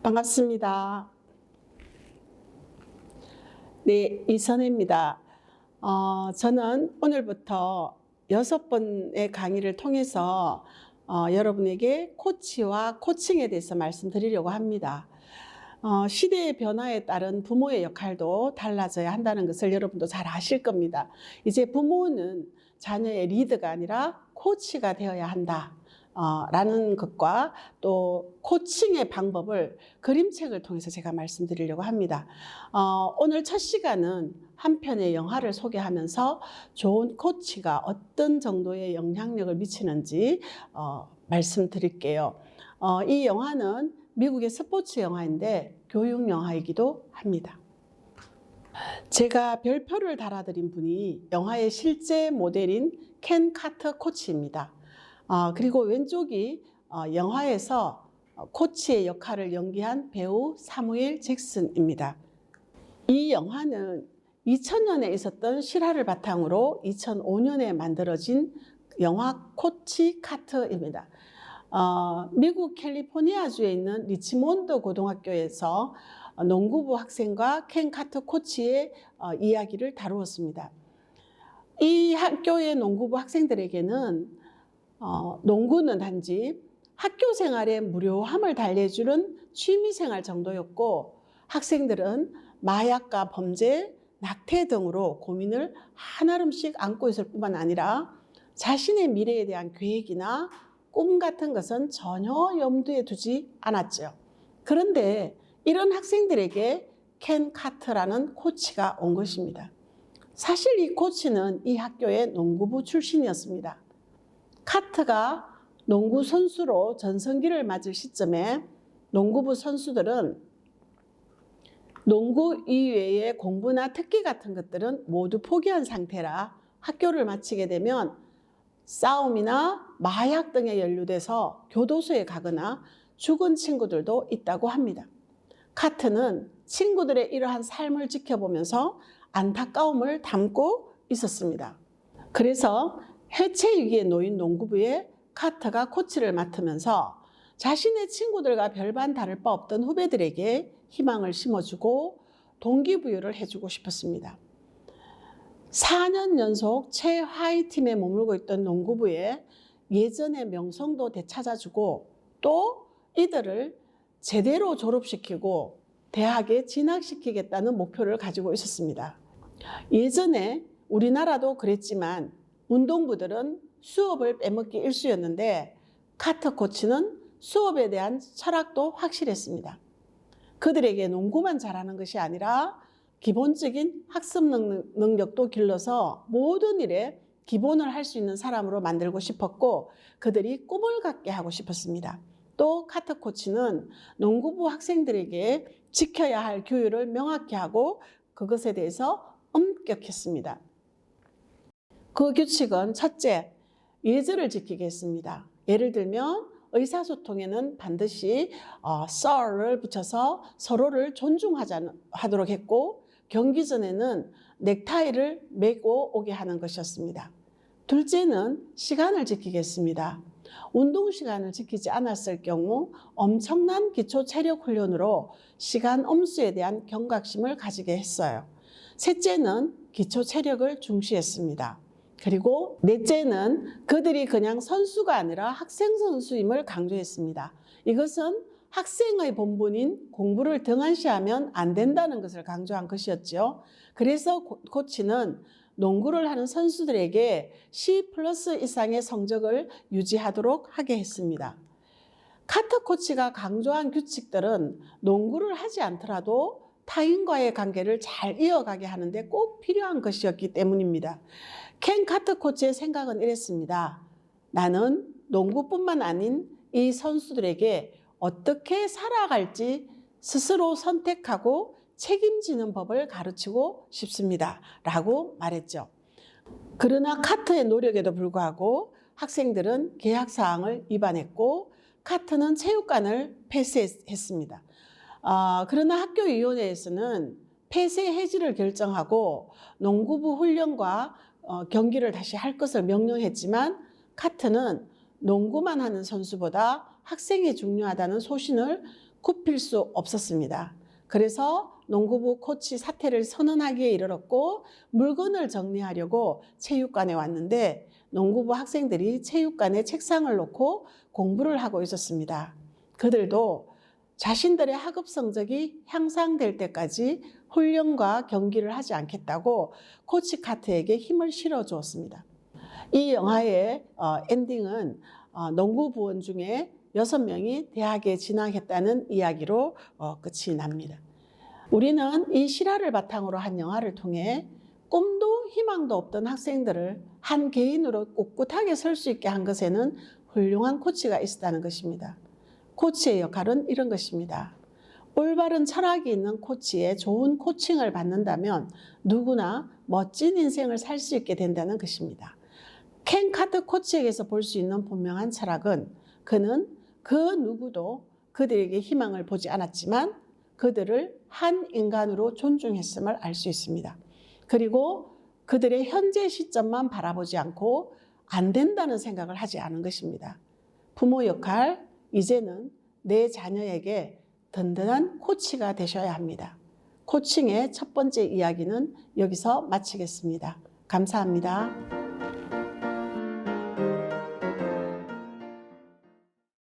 반갑습니다. 네, 이선혜입니다. 저는 오늘부터 6번의 강의를 통해서 여러분에게 코치와 코칭에 대해서 말씀드리려고 합니다. 시대의 변화에 따른 부모의 역할도 달라져야 한다는 것을 여러분도 잘 아실 겁니다. 이제 부모는 자녀의 리더가 아니라 코치가 되어야 한다. 라는 것과 또 코칭의 방법을 그림책을 통해서 제가 말씀드리려고 합니다. 오늘 첫 시간은 한 편의 영화를 소개하면서 좋은 코치가 어떤 정도의 영향력을 미치는지 말씀드릴게요. 이 영화는 미국의 스포츠 영화인데 교육 영화이기도 합니다. 제가 별표를 달아드린 분이 영화의 실제 모델인 켄 카터 코치입니다. 그리고 왼쪽이 영화에서 코치의 역할을 연기한 배우 사무엘 잭슨입니다. 이 영화는 2000년에 있었던 실화를 바탕으로 2005년에 만들어진 영화 코치 카터입니다. 미국 캘리포니아주에 있는 리치몬드 고등학교에서 농구부 학생과 켄 카터 코치의 이야기를 다루었습니다. 이 학교의 농구부 학생들에게는 농구는 단지 학교 생활의 무료함을 달래주는 취미생활 정도였고, 학생들은 마약과 범죄, 낙태 등으로 고민을 한아름씩 안고 있을 뿐만 아니라 자신의 미래에 대한 계획이나 꿈 같은 것은 전혀 염두에 두지 않았죠. 그런데 이런 학생들에게 켄 카터라는 코치가 온 것입니다. 사실 이 코치는 이 학교의 농구부 출신이었습니다. 카터가 농구 선수로 전성기를 맞을 시점에 농구부 선수들은 농구 이외의 공부나 특기 같은 것들은 모두 포기한 상태라 학교를 마치게 되면 싸움이나 마약 등에 연루돼서 교도소에 가거나 죽은 친구들도 있다고 합니다. 카터는 친구들의 이러한 삶을 지켜보면서 안타까움을 담고 있었습니다. 그래서 해체 위기에 놓인 농구부에 카터가 코치를 맡으면서 자신의 친구들과 별반 다를 바 없던 후배들에게 희망을 심어주고 동기부여를 해주고 싶었습니다. 4년 연속 최하위 팀에 머물고 있던 농구부에 예전의 명성도 되찾아주고 또 이들을 제대로 졸업시키고 대학에 진학시키겠다는 목표를 가지고 있었습니다. 예전에 우리나라도 그랬지만 운동부들은 수업을 빼먹기 일쑤였는데 카터 코치는 수업에 대한 철학도 확실했습니다. 그들에게 농구만 잘하는 것이 아니라 기본적인 학습 능력도 길러서 모든 일에 기본을 할 수 있는 사람으로 만들고 싶었고, 그들이 꿈을 갖게 하고 싶었습니다. 또 카터 코치는 농구부 학생들에게 지켜야 할 규율을 명확히 하고 그것에 대해서 엄격했습니다. 그 규칙은 첫째, 예절을 지키게 했습니다. 예를 들면 의사소통에는 반드시 sir를 붙여서 서로를 존중하도록 했고, 경기 전에는 넥타이를 매고 오게 하는 것이었습니다. 둘째는 시간을 지키게 했습니다. 운동 시간을 지키지 않았을 경우 엄청난 기초 체력 훈련으로 시간 엄수에 대한 경각심을 가지게 했어요. 셋째는 기초 체력을 중시했습니다. 그리고 넷째는 그들이 그냥 선수가 아니라 학생 선수임을 강조했습니다. 이것은 학생의 본분인 공부를 등한시하면 안 된다는 것을 강조한 것이었죠. 그래서 코치는 농구를 하는 선수들에게 C+ 이상의 성적을 유지하도록 하게 했습니다. 카터 코치가 강조한 규칙들은 농구를 하지 않더라도 타인과의 관계를 잘 이어가게 하는데 꼭 필요한 것이었기 때문입니다. 켄 카터 코치의 생각은 이랬습니다. 나는 농구뿐만 아닌 이 선수들에게 어떻게 살아갈지 스스로 선택하고 책임지는 법을 가르치고 싶습니다. 라고 말했죠. 그러나 카터의 노력에도 불구하고 학생들은 계약사항을 위반했고 카터는 체육관을 폐쇄했습니다. 그러나 학교위원회에서는 폐쇄 해지를 결정하고 농구부 훈련과 경기를 다시 할 것을 명령했지만 카터는 농구만 하는 선수보다 학생이 중요하다는 소신을 굽힐 수 없었습니다. 그래서 농구부 코치 사퇴를 선언하기에 이르렀고 물건을 정리하려고 체육관에 왔는데 농구부 학생들이 체육관에 책상을 놓고 공부를 하고 있었습니다. 그들도 자신들의 학업 성적이 향상될 때까지 훈련과 경기를 하지 않겠다고 코치 카트에게 힘을 실어주었습니다. 이 영화의 엔딩은 농구 부원 중에 6명이 대학에 진학했다는 이야기로 끝이 납니다. 우리는 이 실화를 바탕으로 한 영화를 통해 꿈도 희망도 없던 학생들을 한 개인으로 꿋꿋하게 설 수 있게 한 것에는 훌륭한 코치가 있었다는 것입니다. 코치의 역할은 이런 것입니다. 올바른 철학이 있는 코치의 좋은 코칭을 받는다면 누구나 멋진 인생을 살 수 있게 된다는 것입니다. 켄 카트 코치에게서 볼 수 있는 분명한 철학은 그는 그 누구도 그들에게 희망을 보지 않았지만 그들을 한 인간으로 존중했음을 알 수 있습니다. 그리고 그들의 현재 시점만 바라보지 않고 안 된다는 생각을 하지 않은 것입니다. 부모 역할, 이제는 내 자녀에게 든든한 코치가 되셔야 합니다. 코칭의 첫 번째 이야기는 여기서 마치겠습니다. 감사합니다.